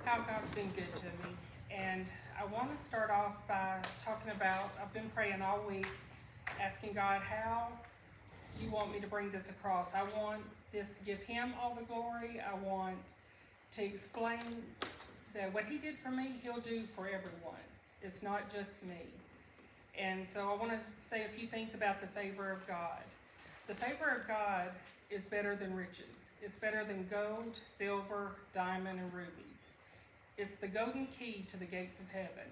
how God's been good to me. And I want to start off by talking about, I've been praying all week, asking God, how do you want me to bring this across? I want this to give Him all the glory. I want to explain that what He did for me, He'll do for everyone. It's not just me. And so I want to say a few things about the favor of God. The favor of God is better than riches. It's better than gold, silver, diamond, and rubies. It's the golden key to the gates of heaven.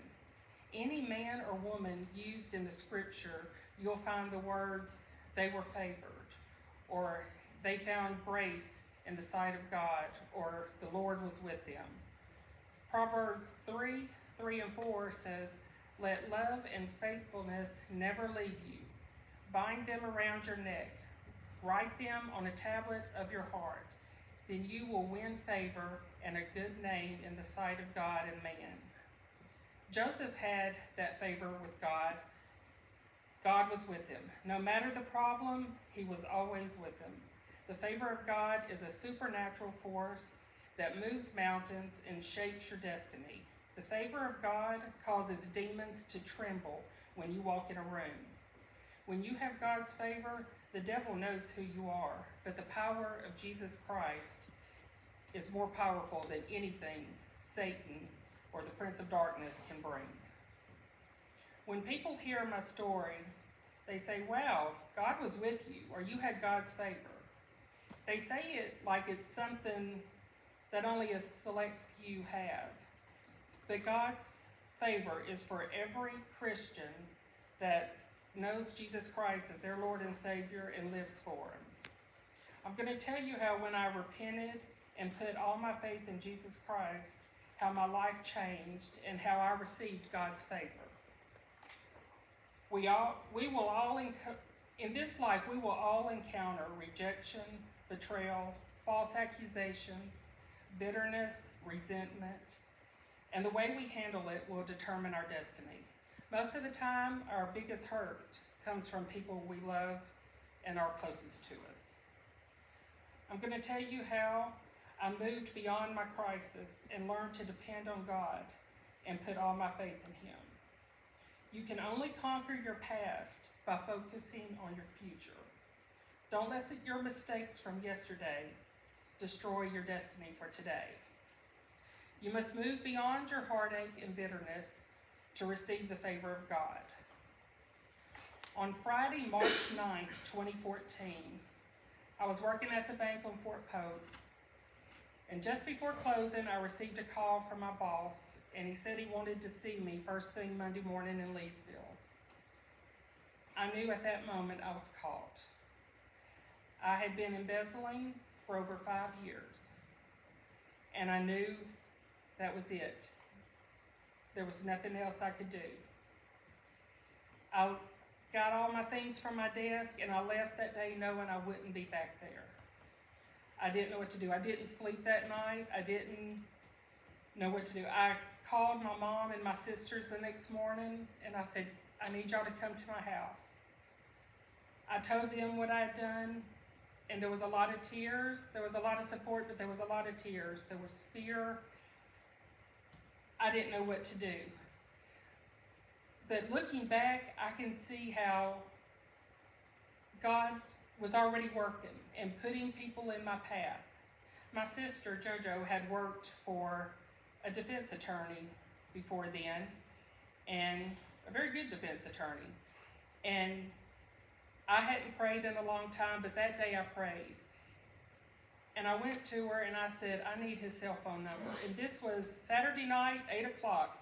Any man or woman used in the scripture, you'll find the words, they were favored, or they found grace in the sight of God, or the Lord was with them. Proverbs 3 and 4 says, let love and faithfulness never leave you. Bind them around your neck. Write them on a tablet of your heart. Then you will win favor and a good name in the sight of God and man. Joseph had that favor with God. God was with him. No matter the problem, he was always with him. The favor of God is a supernatural force that moves mountains and shapes your destiny. The favor of God causes demons to tremble when you walk in a room. When you have God's favor, the devil knows who you are, but the power of Jesus Christ is more powerful than anything Satan or the Prince of Darkness can bring. When people hear my story, they say, wow, God was with you, or you had God's favor. They say it like it's something that only a select few have. But God's favor is for every Christian that knows Jesus Christ as their Lord and Savior and lives for Him. I'm going to tell you how when I repented and put all my faith in Jesus Christ, how my life changed and how I received God's favor. In this life, we will all encounter rejection, betrayal, false accusations, bitterness, resentment, and the way we handle it will determine our destiny. Most of the time, our biggest hurt comes from people we love and are closest to us. I'm going to tell you how I moved beyond my crisis and learned to depend on God and put all my faith in Him. You can only conquer your past by focusing on your future. Don't let your mistakes from yesterday destroy your destiny for today. You must move beyond your heartache and bitterness to receive the favor of God. On Friday, March 9th, 2014, I was working at the bank on Fort Pope, and just before closing, I received a call from my boss, and he said he wanted to see me first thing Monday morning in Leesville. I knew at that moment I was caught. I had been embezzling for over 5 years, and I knew that was it. There was nothing else I could do. I got all my things from my desk and I left that day knowing I wouldn't be back there. I didn't know what to do. I didn't sleep that night. I didn't know what to do. I called my mom and my sisters the next morning and I said, I need y'all to come to my house. I told them what I had done, and there was a lot of tears. There was a lot of support, but there was a lot of tears. There was fear. I didn't know what to do. But looking back, I can see how God was already working and putting people in my path. My sister, JoJo, had worked for a defense attorney before then, and a very good defense attorney. And I hadn't prayed in a long time, but that day I prayed. And I went to her and I said, I need his cell phone number. And this was Saturday night, 8 o'clock.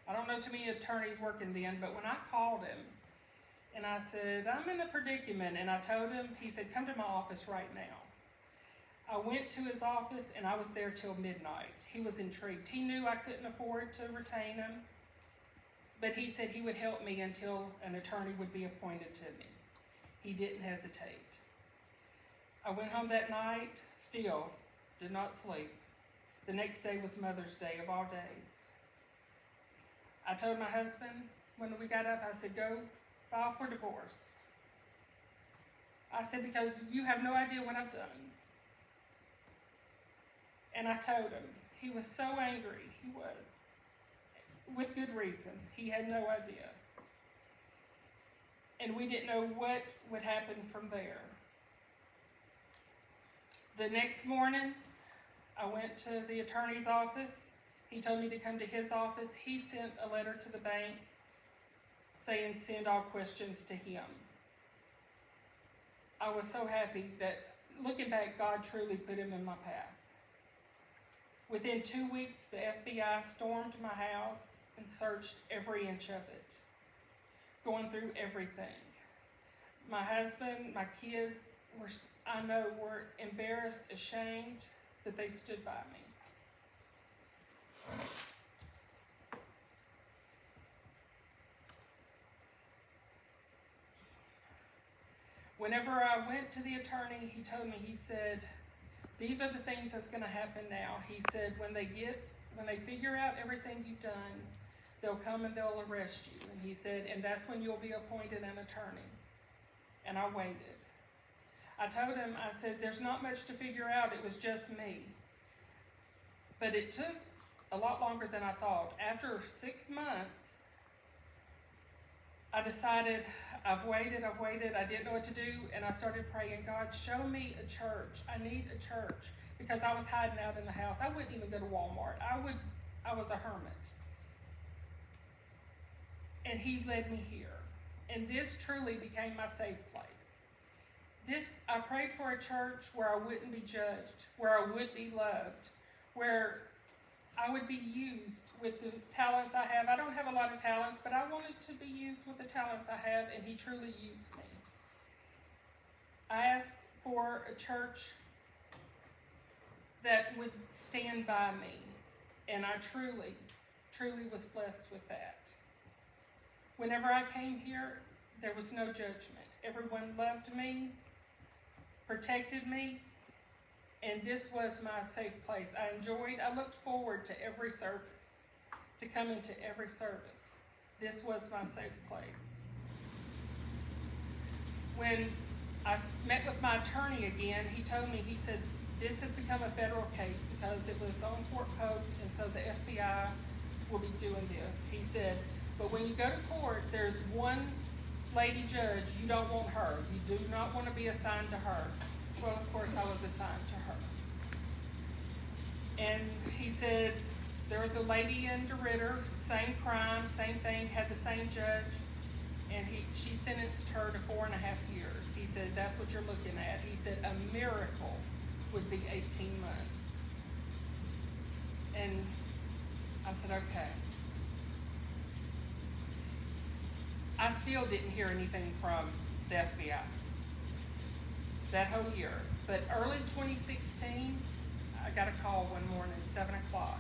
I don't know too many attorneys working then, but when I called him and I said, I'm in a predicament, and I told him, he said, come to my office right now. I went to his office and I was there till midnight. He was intrigued. He knew I couldn't afford to retain him, but he said he would help me until an attorney would be appointed to me. He didn't hesitate. I went home that night, still did not sleep. The next day was Mother's Day of all days. I told my husband when we got up, I said, go file for divorce. I said, because you have no idea what I've done. And I told him. He was so angry. He was, with good reason. He had no idea. And we didn't know what would happen from there. The next morning, I went to the attorney's office. He told me to come to his office. He sent a letter to the bank saying send all questions to him. I was so happy that, looking back, God truly put him in my path. Within 2 weeks, the FBI stormed my house and searched every inch of it, going through everything. My husband, my kids were embarrassed, ashamed that they stood by me. Whenever I went to the attorney, he told me, he said, these are the things that's going to happen now. He said, when they figure out everything you've done, they'll come and they'll arrest you. And he said, and that's when you'll be appointed an attorney. And I waited. I told him, I said, there's not much to figure out. It was just me. But it took a lot longer than I thought. After 6 months, I decided, I've waited, I didn't know what to do, and I started praying, God, show me a church. I need a church. Because I was hiding out in the house. I wouldn't even go to Walmart. I was a hermit. And he led me here. And this truly became my safe place. I prayed for a church where I wouldn't be judged, where I would be loved, where I would be used with the talents I have. I don't have a lot of talents, but I wanted to be used with the talents I have, and he truly used me. I asked for a church that would stand by me, and I truly, truly was blessed with that. Whenever I came here, there was no judgment. Everyone loved me, protected me, and this was my safe place. I looked forward to every service, to come into every service. This was my safe place. When I met with my attorney again, he told me, he said, this has become a federal case because it was on Fort Pope, and so the FBI will be doing this. He said, but when you go to court, there's one lady judge, you don't want her. You do not want to be assigned to her. Well, of course, I was assigned to her. And he said, there was a lady in DeRidder, same crime, same thing, had the same judge, and she sentenced her to 4.5 years. He said, that's what you're looking at. He said, a miracle would be 18 months. And I said, okay. I still didn't hear anything from the FBI that whole year. But early 2016, I got a call one morning, 7 o'clock.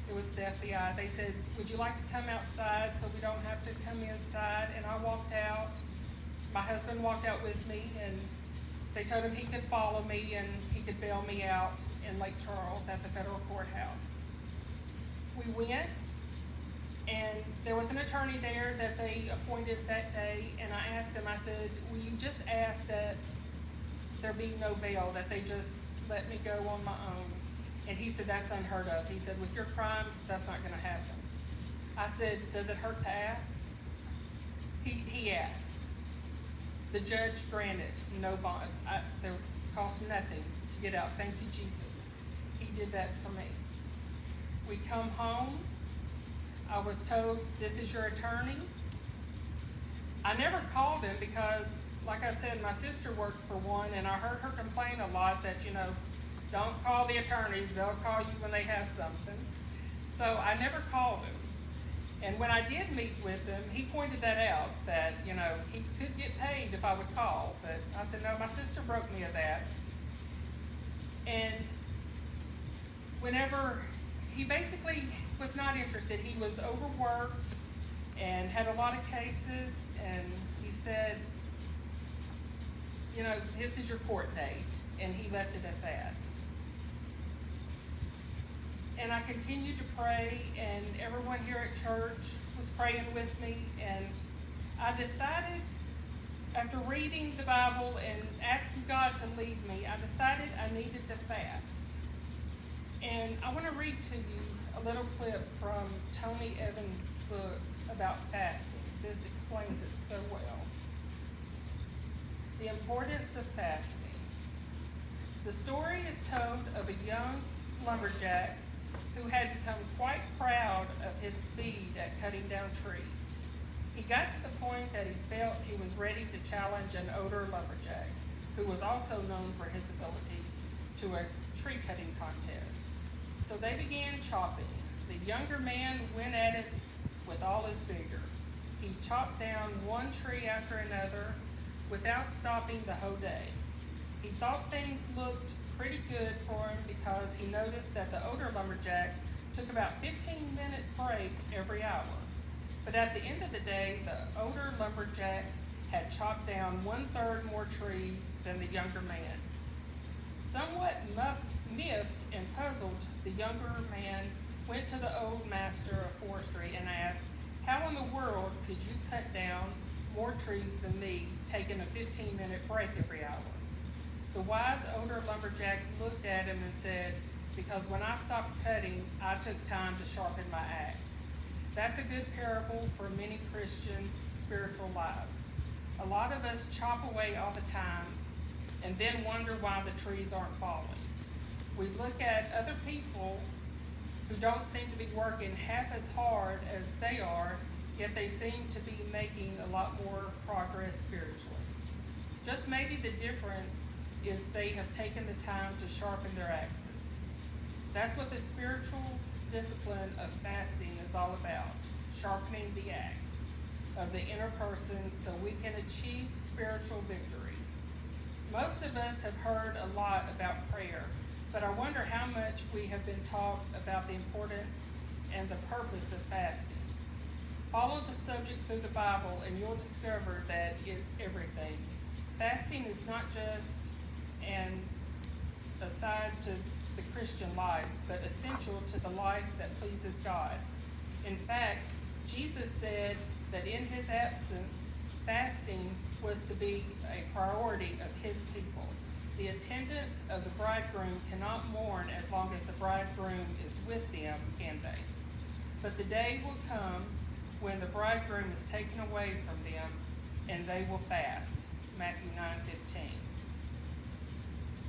It was the FBI. They said, would you like to come outside so we don't have to come inside? And I walked out. My husband walked out with me, and they told him he could follow me and he could bail me out in Lake Charles at the federal courthouse. We went, and there was an attorney there that they appointed that day, and I asked him, I said, will you just ask that there be no bail, that they just let me go on my own? And he said, that's unheard of. He said, with your crime, that's not gonna happen. I said, does it hurt to ask? He asked. The judge granted no bond. There cost nothing to get out. Thank you, Jesus. He did that for me. We come home. I was told, this is your attorney. I never called him because, like I said, my sister worked for one, and I heard her complain a lot that, don't call the attorneys, they'll call you when they have something. So I never called him. And when I did meet with him, he pointed that out, that, he could get paid if I would call. But I said, no, my sister broke me of that. And whenever he basically was not interested, he was overworked and had a lot of cases, and he said, this is your court date, and he left it at that. And I continued to pray, and everyone here at church was praying with me, and I decided, after reading the Bible and asking God to lead me, I decided I needed to fast. And I want to read to you a little clip from Tony Evans' book about fasting. This explains it so well. The importance of fasting. The story is told of a young lumberjack who had become quite proud of his speed at cutting down trees. He got to the point that he felt he was ready to challenge an older lumberjack, who was also known for his ability to a tree cutting contest. So they began chopping. The younger man went at it with all his vigor. He chopped down one tree after another without stopping the whole day. He thought things looked pretty good for him because he noticed that the older lumberjack took about 15-minute break every hour. But at the end of the day, the older lumberjack had chopped down 1/3 more trees than the younger man. Somewhat miffed and puzzled, the younger man went to the old master of forestry and asked, "How in the world could you cut down more trees than me, taking a 15-minute break every hour?" The wise older lumberjack looked at him and said, "Because when I stopped cutting, I took time to sharpen my axe." That's a good parable for many Christians' spiritual lives. A lot of us chop away all the time and then wonder why the trees aren't falling. We look at other people who don't seem to be working half as hard as they are, yet they seem to be making a lot more progress spiritually. Just maybe the difference is they have taken the time to sharpen their axes. That's what the spiritual discipline of fasting is all about, sharpening the axe of the inner person so we can achieve spiritual victory. Most of us have heard a lot about prayer, but I wonder how much we have been taught about the importance and the purpose of fasting. Follow the subject through the Bible and you'll discover that it's everything. Fasting is not just an aside to the Christian life, but essential to the life that pleases God. In fact, Jesus said that in his absence, fasting was to be a priority of his people. The attendants of the bridegroom cannot mourn as long as the bridegroom is with them, can they? But the day will come when the bridegroom is taken away from them, and they will fast. Matthew 9:15.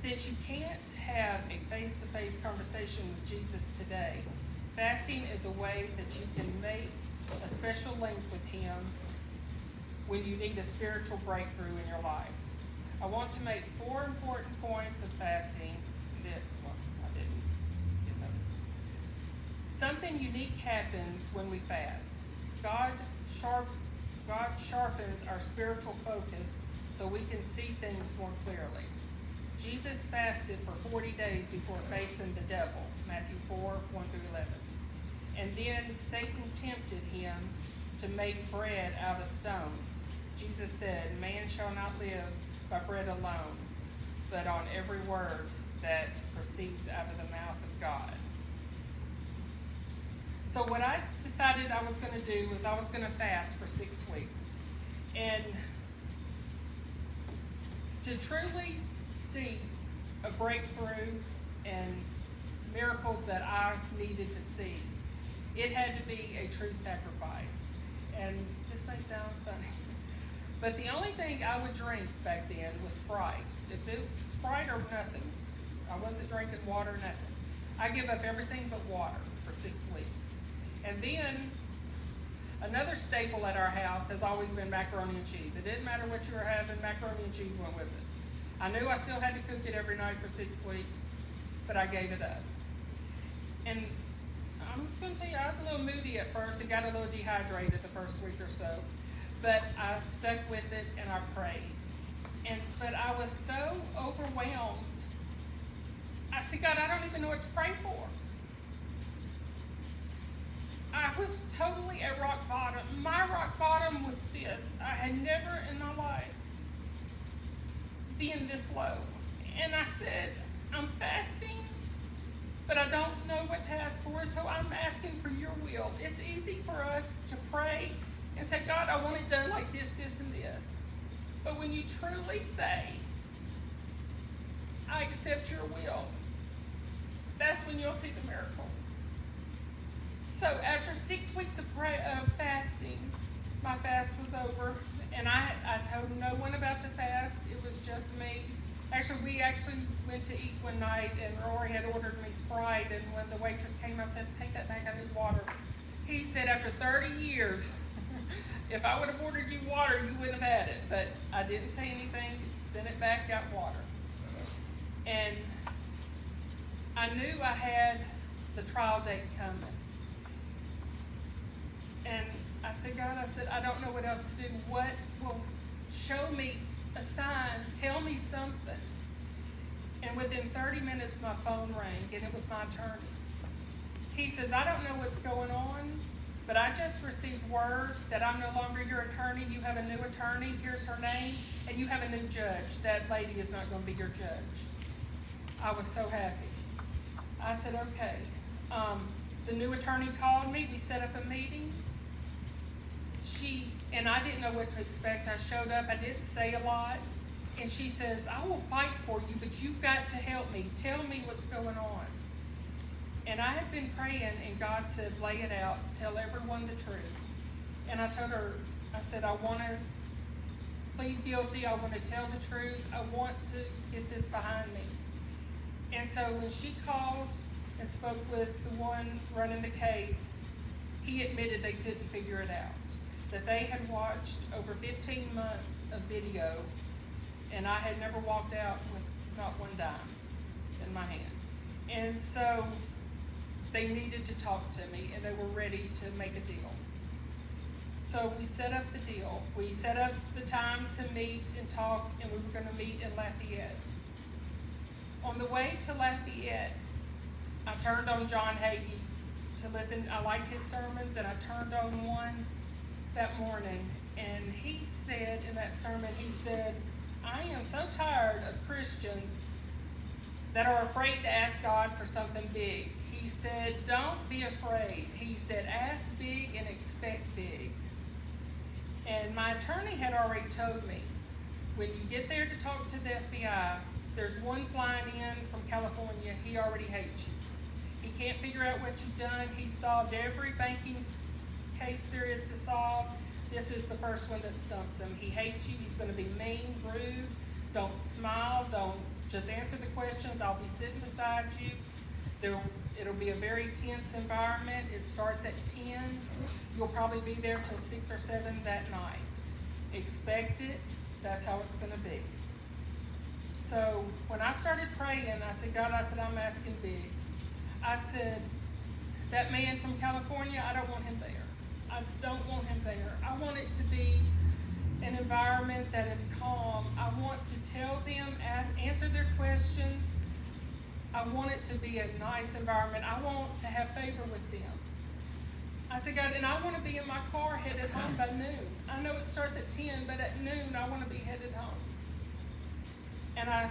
Since you can't have a face-to-face conversation with Jesus today, fasting is a way that you can make a special link with him when you need a spiritual breakthrough in your life. I want to make 4 important points of fasting that, well, I didn't get those. Something unique happens when we fast. God sharpens our spiritual focus so we can see things more clearly. Jesus fasted for 40 days before facing the devil, Matthew 4:1-11. And then Satan tempted him to make bread out of stones. Jesus said, "Man shall not live by bread alone, but on every word that proceeds out of the mouth of God." So what I decided I was going to do was I was going to fast for 6 weeks. And to truly see a breakthrough and miracles that I needed to see, it had to be a true sacrifice. And this may sound funny, but the only thing I would drink back then was Sprite. If it was Sprite or nothing, I wasn't drinking water, nothing. I give up everything but water for 6 weeks. And then another staple at our house has always been macaroni and cheese. It didn't matter what you were having, macaroni and cheese went with it. I knew I still had to cook it every night for 6 weeks, but I gave it up. And I'm going to tell you, I was a little moody at first and got a little dehydrated the first week or so, but I stuck with it and I prayed. But I was so overwhelmed. I said, "God, I don't even know what to pray for." I was totally at rock bottom. My rock bottom was this. I had never in my life been this low. And I said, "I'm fasting, but I don't know what to ask for, so I'm asking for your will." It's easy for us to pray and say, "God, I want it done like this, this, and this." But when you truly say, "I accept your will," that's when you'll see the miracles. So after 6 weeks of fasting, my fast was over, and I told no one about the fast. It was just me. We went to eat one night, and Rory had ordered me Sprite, and when the waitress came, I said, "Take that back, I need water." He said, after 30 years, if I would have ordered you water, you wouldn't have had it. But I didn't say anything, sent it back, got water. And I knew I had the trial date coming. And I said, God, I don't know what else to do. What will show me a sign? Tell me something. And within 30 minutes, my phone rang, and it was my attorney. He says, I don't know what's going on, but I just received word that I'm no longer your attorney. You have a new attorney. Here's her name. And you have a new judge. That lady is not going to be your judge. I was so happy. I said, okay. The new attorney called me. We set up a meeting. And I didn't know what to expect. I showed up. I didn't say a lot. And she says, I will fight for you, but you've got to help me. Tell me what's going on. And I had been praying, and God said, lay it out. Tell everyone the truth. And I told her, I said, I want to plead guilty. I want to tell the truth. I want to get this behind me. And so when she called and spoke with the one running the case, he admitted they couldn't figure it out. That they had watched over 15 months of video, and I had never walked out with not one dime in my hand. And so they needed to talk to me, and they were ready to make a deal. So we set up the deal. We set up the time to meet and talk, and we were going to meet in Lafayette. On the way to Lafayette, I turned on John Hagee to listen. I like his sermons, and I turned on one that morning, and he said in that sermon, he said, I am so tired of Christians that are afraid to ask God for something big. He said, don't be afraid. He said, ask big and expect big. And my attorney had already told me, when you get there to talk to the FBI, there's one flying in from California, he already hates you. He can't figure out what you've done. He solved every banking case there is to solve. This is the first one that stumps him. He hates you. He's going to be mean, rude. Don't smile. Don't just answer the questions. I'll be sitting beside you. It'll be a very tense environment. It starts at 10. You'll probably be there till 6 or 7 that night. Expect it. That's how it's going to be. So when I started praying, I said, God, I'm asking big. I said, that man from California, I don't want him there. I don't want him there. I want it to be an environment that is calm. I want to tell them, answer their questions. I want it to be a nice environment. I want to have favor with them. I said, God, and I want to be in my car headed home by noon. I know it starts at 10, but at noon I want to be headed home. And I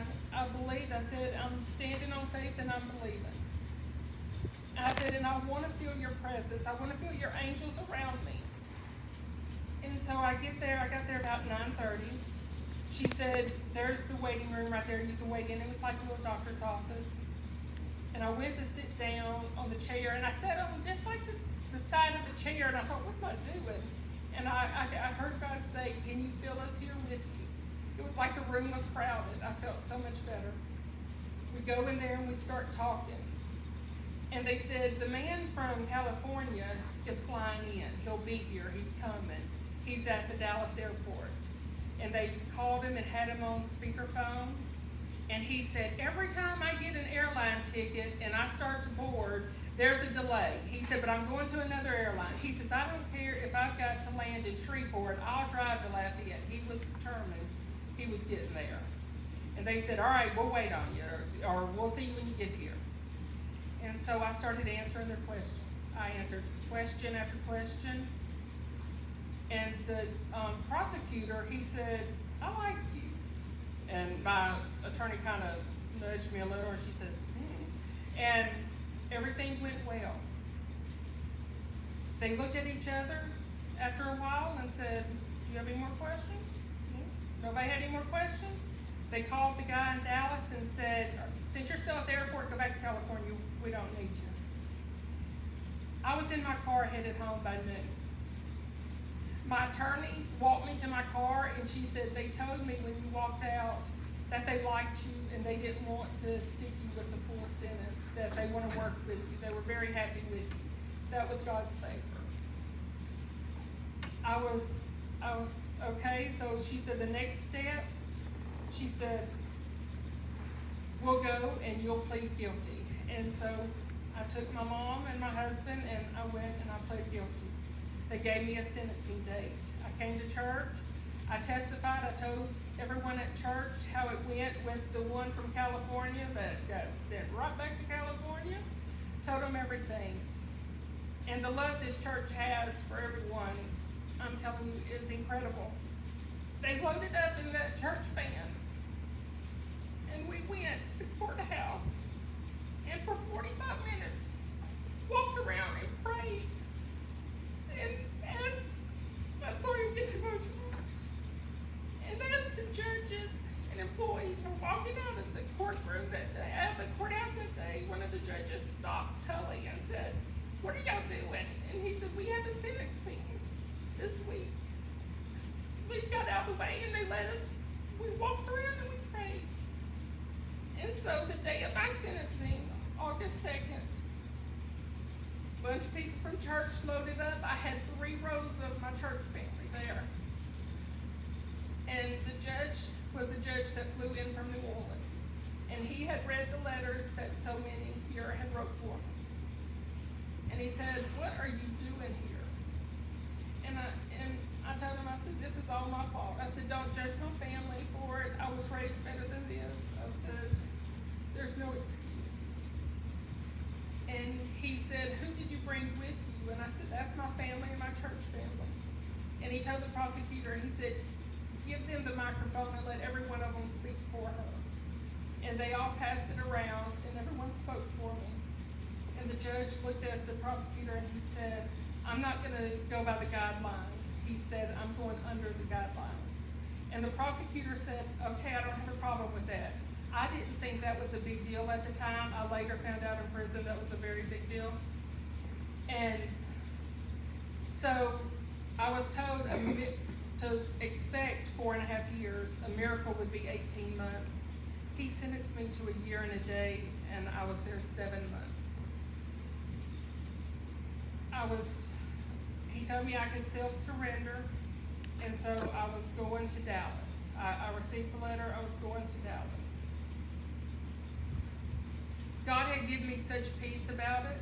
believed. I said, I'm standing on faith and I'm believing. I said, and I want to feel your presence. I want to feel your angels around me. And so I got there about 9:30. She said, there's the waiting room right there. You can wait in. It was like a little doctor's office. And I went to sit down on the chair, and I sat on just like the side of the chair, and I thought, what am I doing? And I heard God say, can you feel us here with you? It was like the room was crowded. I felt so much better. We go in there and we start talking. And they said, the man from California is flying in. He'll be here. He's coming. He's at the Dallas airport. And they called him and had him on speakerphone. And he said, every time I get an airline ticket and I start to board, there's a delay. He said, but I'm going to another airline. He says, I don't care if I've got to land in Shreveport. I'll drive to Lafayette. He was determined he was getting there. And they said, all right, we'll wait on you, or we'll see you when you get here. And so I started answering their questions. I answered question after question. And the prosecutor, he said, I like you. And my attorney kind of nudged me a little, and she said, And everything went well. They looked at each other after a while and said, do you have any more questions? Nobody had any more questions? They called the guy in Dallas and said, since you're still at the airport, go back to California, we don't need you. I was in my car headed home by noon. My attorney walked me to my car and she said, they told me when you walked out that they liked you and they didn't want to stick you with the full sentence, that they want to work with you. They were very happy with you. That was God's favor. I was okay, so she said the next step, she said, we'll go and you'll plead guilty. And so I took my mom and my husband and I went and I pled guilty. They gave me a sentencing date. I came to church, I testified, I told everyone at church how it went with the one from California that got sent right back to California. Told them everything. And the love this church has for everyone, I'm telling you, is incredible. They loaded up in that church van and we went to the courthouse and for 45 minutes walked around and prayed. And as, I'm sorry, I'm getting emotional. And as the judges and employees were walking out of the courtroom that day, out of the courthouse that day, one of the judges stopped Tully and said, what are y'all doing? And he said, we have a sentencing this week. We got out of the way and they let us, we walked around and we prayed. And so the day of my sentencing, August 2nd, a bunch of people from church loaded up. I had 3 rows of my church family there. And the judge was a judge that flew in from New Orleans. And he had read the letters that so many here had wrote for him. And he said, what are you doing here? And I told him, I said, this is all my fault. I said, don't judge my family for it. I was raised better than this. I said, there's no excuse. And he said, who did you bring with you? And I said, that's my family and my church family. And he told the prosecutor, he said, give them the microphone and let every one of them speak for her. And they all passed it around and everyone spoke for me. And the judge looked at the prosecutor and he said, I'm not gonna go by the guidelines. He said, I'm going under the guidelines. And the prosecutor said, okay, I don't have a problem with that. I didn't think that was a big deal at the time. I later found out in prison that was a very big deal. And so I was told to expect 4.5 years. A miracle would be 18 months. He sentenced me to 1 year and a day, and I was there 7 months. He told me I could self-surrender, and so I was going to Dallas. I received the letter, I was going to Dallas. God had given me such peace about it.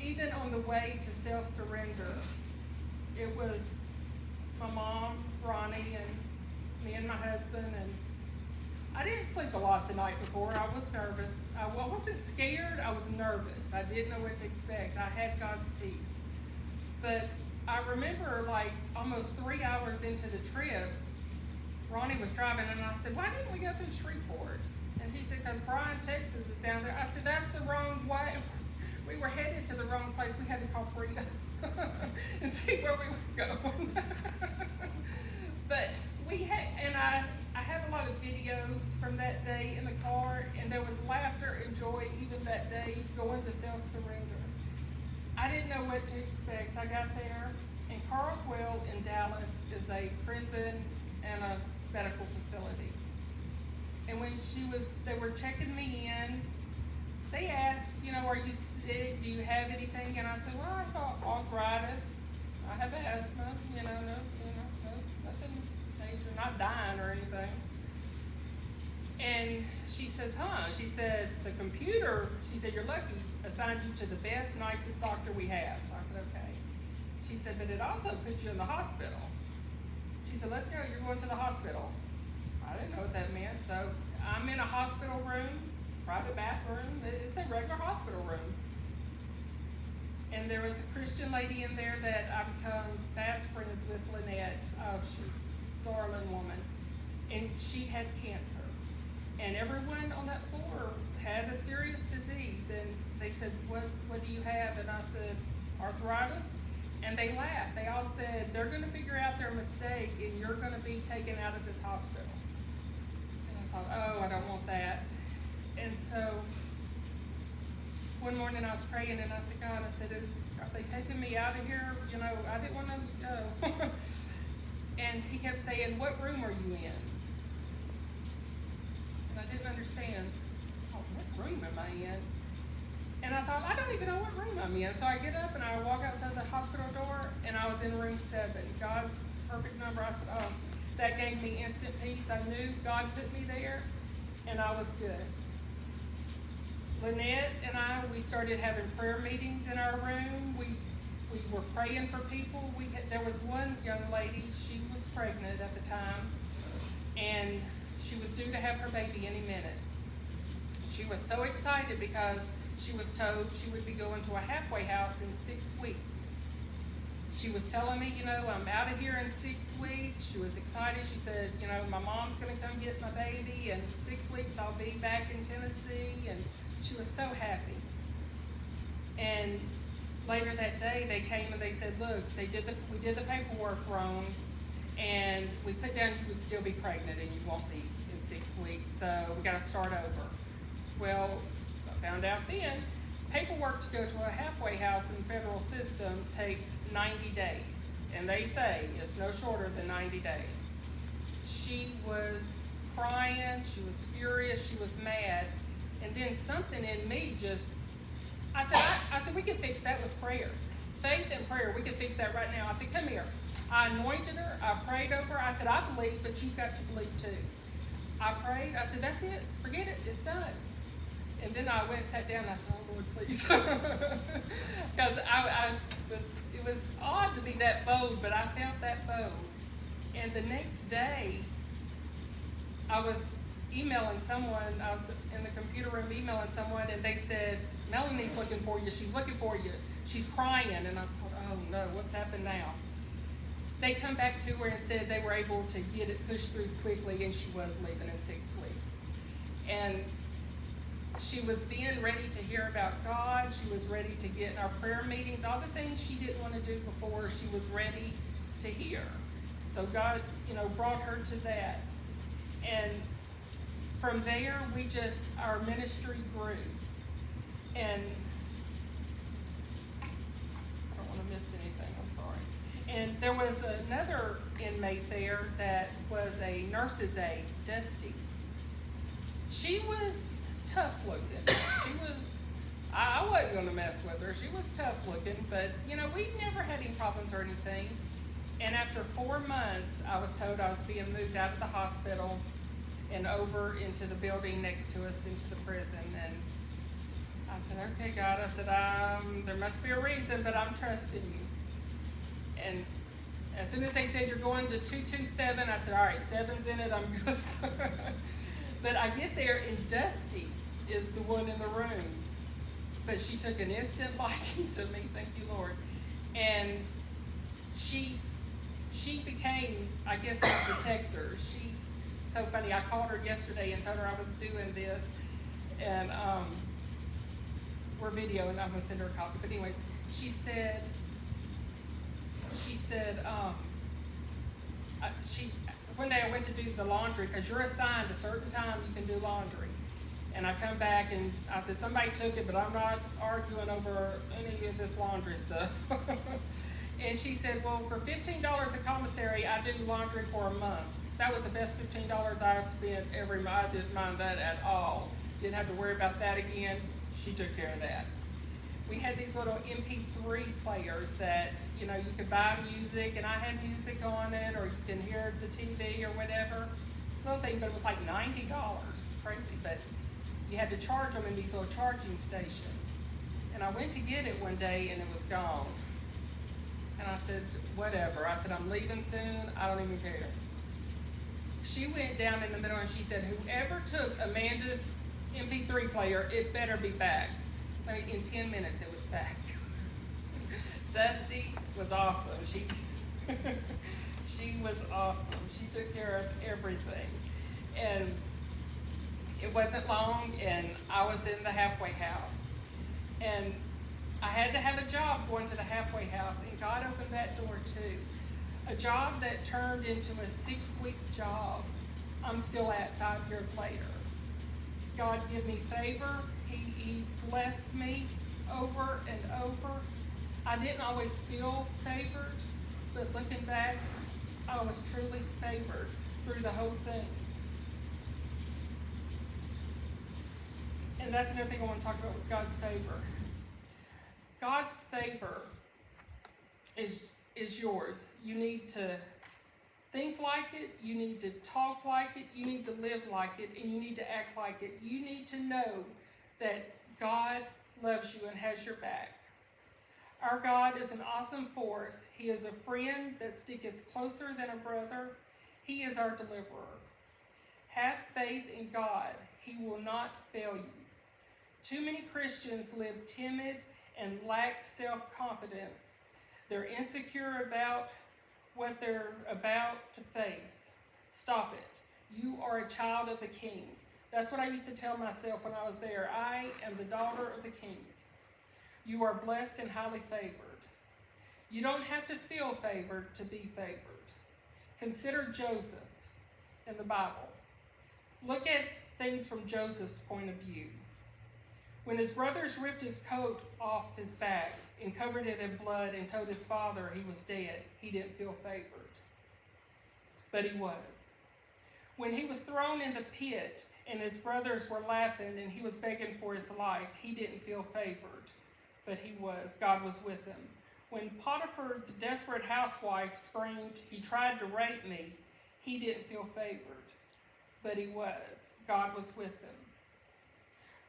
Even on the way to self-surrender, it was my mom, Ronnie, and me and my husband, and I didn't sleep a lot the night before. I was nervous. I wasn't scared, I was nervous. I didn't know what to expect. I had God's peace. But I remember like almost 3 hours into the trip, Ronnie was driving and I said, why didn't we go through Shreveport? And he said, because Bryan, Texas is down there. I said, that's the wrong way. We were headed to the wrong place. We had to call Frida and see where we were going. But we had, and I have a lot of videos from that day in the car, and there was laughter and joy even that day going to self-surrender. I didn't know what to expect. I got there, and Carswell in Dallas is a prison and a medical facility. And when they were checking me in, they asked, are you sick? Do you have anything? And I said, well, I've got arthritis. I have asthma, no, nothing major, not dying or anything. And she says, she said, the computer, she said, you're lucky, assigned you to the best, nicest doctor we have. I said, okay. She said, but it also puts you in the hospital. She said, let's go, you're going to the hospital. I didn't know what that meant, so I'm in a hospital room, private bathroom. It's a regular hospital room. And there was a Christian lady in there that I've become fast friends with, Lynette. She's a darling woman. And she had cancer. And everyone on that floor had a serious disease. And they said, what do you have? And I said, arthritis. And they laughed. They all said, they're gonna figure out their mistake and you're gonna be taken out of this hospital. And I thought, oh, I don't want that. And so one morning I was praying and I said, God, I said, are they taking me out of here? You know, I didn't want to go. And he kept saying, what room are you in? And I didn't understand. Oh, what room am I in? And I thought, I don't even know what room I'm in. So I get up and I walk outside the hospital door and I was in room 7. God's perfect number. I said, oh, that gave me instant peace. I knew God put me there and I was good. Lynette and I, we started having prayer meetings in our room. We were praying for people. There was one young lady, she was pregnant at the time, and she was due to have her baby any minute. She was so excited because she was told she would be going to a halfway house in 6 weeks. She was telling me, you know, I'm out of here in 6 weeks. She was excited. She said, you know, my mom's gonna come get my baby, and in 6 weeks I'll be back in Tennessee, and she was so happy. And later that day, they came and they said, look, we did the paperwork wrong, and we put down you would still be pregnant and you won't be in 6 weeks, so we gotta start over. Well, I found out then, paperwork to go to a halfway house in the federal system takes 90 days, and they say it's no shorter than 90 days. She was crying, she was furious, she was mad, and then something in me just, I said, we can fix that with prayer. Faith and prayer, we can fix that right now. I said, come here. I anointed her, I prayed over her. I said, I believe, but you've got to believe too. I prayed, I said, that's it, forget it, it's done. And then I went and sat down and I said, oh Lord, please. Because it was odd to be that bold, but I felt that bold. And the next day, I was emailing someone, I was in the computer room emailing someone, and they said, Melanie's looking for you, she's looking for you, she's crying. And I thought, oh no, what's happened now? They come back to her and said they were able to get it pushed through quickly, and she was leaving in 6 weeks. And she was then ready to hear about God, she was ready to get in our prayer meetings, all the things she didn't want to do before, she was ready to hear. So God, you know, brought her to that. And from there, our ministry grew. And I don't want to miss anything, I'm sorry. And there was another inmate there that was a nurse's aide, Dusty. She was tough looking. I wasn't going to mess with her. She was tough looking, but you know, we never had any problems or anything. And after 4 months, I was told I was being moved out of the hospital and over into the building next to us, into the prison. And I said, okay, God, I said, there must be a reason, but I'm trusting you. And as soon as they said, you're going to 227, I said, all right, 7's in it, I'm good. But I get there, and Dusty is the one in the room. But she took an instant liking to me, thank you, Lord. And she became, I guess, my protector. So funny, I called her yesterday and told her I was doing this, and we're videoing, I'm gonna send her a copy, but anyways, she said, one day I went to do the laundry, because you're assigned a certain time you can do laundry. And I come back and I said, somebody took it, but I'm not arguing over any of this laundry stuff. And she said, well, for $15 a commissary, I do laundry for a month. That was the best $15 I spent every month. I didn't mind that at all. Didn't have to worry about that again. She took care of that. We had these little MP3 players that, you know, you could buy music, and I had music on it, or you can hear the TV or whatever. Little thing, but it was like $90. Crazy, but you had to charge them in these little charging stations. And I went to get it one day, and it was gone. And I said, whatever. I said, I'm leaving soon. I don't even care. She went down in the middle and she said, whoever took Amanda's MP3 player, it better be back. In 10 minutes, it was back. Dusty was awesome. She was awesome. She took care of everything. And it wasn't long, and I was in the halfway house. And I had to have a job going to the halfway house, and God opened that door too. A job that turned into a 6-week job. I'm still at 5 years later. God give me favor. He's blessed me over and over. I didn't always feel favored, but looking back, I was truly favored through the whole thing. And that's another thing I want to talk about with God's favor. God's favor is yours. You need to think like it, you need to talk like it, you need to live like it, and you need to act like it. You need to know that God loves you and has your back. Our God is an awesome force. He is a friend that sticketh closer than a brother. He is our deliverer. Have faith in God. He will not fail you. Too many Christians live timid and lack self-confidence. They're insecure about what they're about to face. Stop it. You are a child of the King. That's what I used to tell myself when I was there. I am the daughter of the King. You are blessed and highly favored. You don't have to feel favored to be favored. Consider Joseph in the Bible. Look at things from Joseph's point of view. When his brothers ripped his coat off his back and covered it in blood and told his father he was dead, he didn't feel favored. But he was. When he was thrown in the pit and his brothers were laughing and he was begging for his life, he didn't feel favored. But he was. God was with him. When Potiphar's desperate housewife screamed, "He tried to rape me," he didn't feel favored. But he was. God was with him.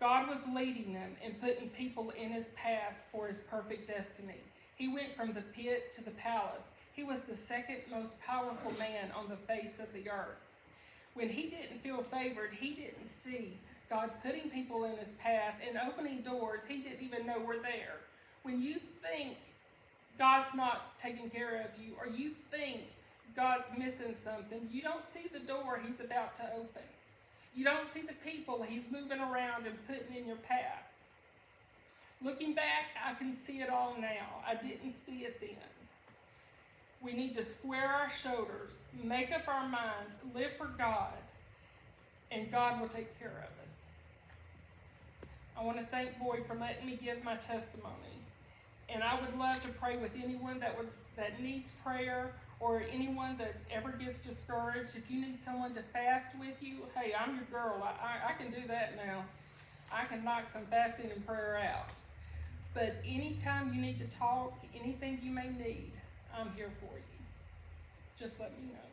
God was leading him and putting people in his path for his perfect destiny. He went from the pit to the palace. He was the second most powerful man on the face of the earth. When he didn't feel favored, he didn't see God putting people in his path and opening doors he didn't even know were there. When you think God's not taking care of you, or you think God's missing something, you don't see the door he's about to open. You don't see the people he's moving around and putting in your path. Looking back, I can see it all now. I didn't see it then. We need to square our shoulders, make up our mind, live for God, and God will take care of us. I want to thank Boyd for letting me give my testimony. And I would love to pray with anyone that needs prayer, or anyone that ever gets discouraged. If you need someone to fast with you, hey, I'm your girl. I can do that now. I can knock some fasting and prayer out. But anytime you need to talk, anything you may need, I'm here for you. Just let me know.